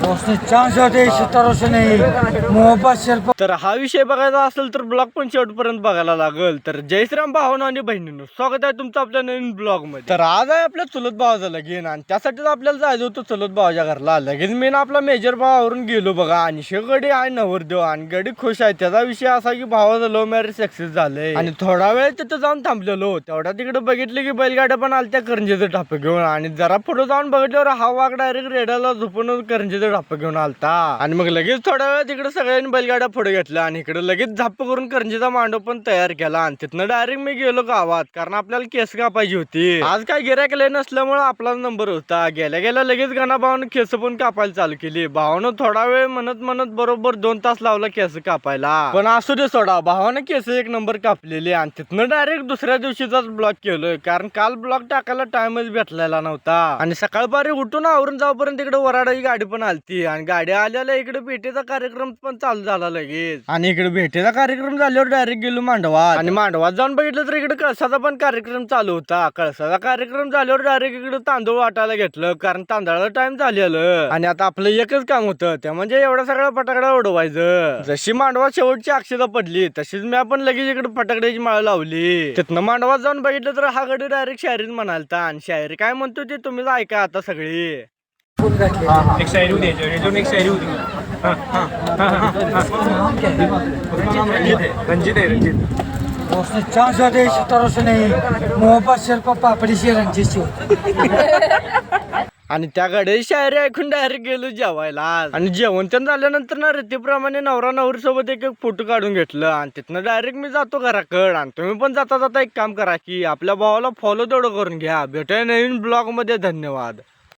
उसने चांस होते सितारों से नहीं मोहब्बत सिर्फ। तर हा विषय बघायचा असेल तर ब्लॉग पण शेवटपर्यंत बघायला लागल. तर जय श्रीराम भावांनो आणि बहिणींनो, स्वागत आहे तुमचं आपल्या नवीन ब्लॉग मध्ये. तर आज आहे आपल्या चुलत भावाचा लगीन आणि त्यासाठीच आपल्याला जायचं होतं चुलत भावाच्या घरला. लगेच मी ना आपला मेजर भावावरून गेलो बघा. आणि शेगडी आहे नवरदेव आणि गडी खुश आहे. त्याचा विषय असा की भावाचं लव्ह मॅरेज सक्सेस झालंय आणि थोडा वेळ तिथं जाऊन थांबलेलो. तेवढ्या तिकडे बघितले की बैलगाड्या पण आल्या त्या करंजीचं ढाप घेऊन. आणि जरा पुढे जाऊन बघितल्यावर हा वाघ डायरेक्ट रेड्याला झोपून करंजीचं ढाप घेऊन आलता. आणि मग लगेच थोडा वेळ तिकडे सगळ्यांनी बैलगाड्या पुढे घेतल्या आणि इकडे लगेच झाप्प करून करंजीचा मांडव पण तयार केला. आणि तिथनं डायरेक्ट मी गेलो गावात, कारण आपल्याला केस कापायची होती. आज काय गिऱ्हाईक लय नसल्यामुळे आपला नंबर होता. गेल्या गेल्या लगेच गणा भावानं केस पण कापायला चालू केली. भावानं थोडा वेळ म्हणत बरोबर 2 तास लावला केस कापायला. पण असू दे सोडा, भावानं केस एक नंबर कापलेली. आणि तिथनं डायरेक्ट दुसऱ्या दिवशीचाच ब्लॉग केलोय, कारण काल ब्लॉग टाकायला टाइमच भेटलेला नव्हता. आणि सकाळपारी उठून आवरून जाऊपर्यंत इकडे वराडाची गाडी पण आलती. आणि गाडी आल्याला इकडे भेटीचा कार्यक्रम पण चालू झाला लगेच. आणि इकडे भेटीचा कार्यक्रम झाल्यावर डायरेक्ट गेलो मांडवात. आणि मांडवात जाऊन बघितलं तर इकडे कळसाचा पण कार्यक्रम चालू होता. कळसाचा कार्यक्रम झाल्यावर डायरेक्ट इकडे तांदूळ वाटायला घेतलं, कारण तांदळाला टाइम झालेलं. आणि आता आपलं एकच काम होतं, ते म्हणजे एवढा सगळा फटाकडा उडवायचं. जशी मांडवात शेवटची अक्षता पडली तशीच मी आपण लगेच इकडे फटाकड्याची माळ लावली. तिथनं मांडवात जाऊन बघितलं तर हा गडी डायरेक्ट शायरीत म्हणालता. आणि शायरी काय म्हणतो ते तुम्हीच ऐका आता सगळी. एक शायरी होती याच्यावर एक शायरी होती. रंजित आहे रंजित. उसने चांस होते सितारों से नहीं मोहब्बत सिर्फ पापड़ी से रंजित से होती। आणि त्या गाडी शायरी ऐकून डायरेक्ट गेलो जेवायला. आणि जेवण त्यानं झाल्यानंतर ना रीतीप्रमाणे नवरा नवरी सोबत एक फोटो काढून घेतलं. आणि तिथनं डायरेक्ट मी जातो घराकडं. आणि तुम्ही पण जाता जाता एक काम करा की आपल्या भावाला फॉलो तेवढं करून घ्या. भेटूया नवीन ब्लॉग मध्ये. धन्यवाद.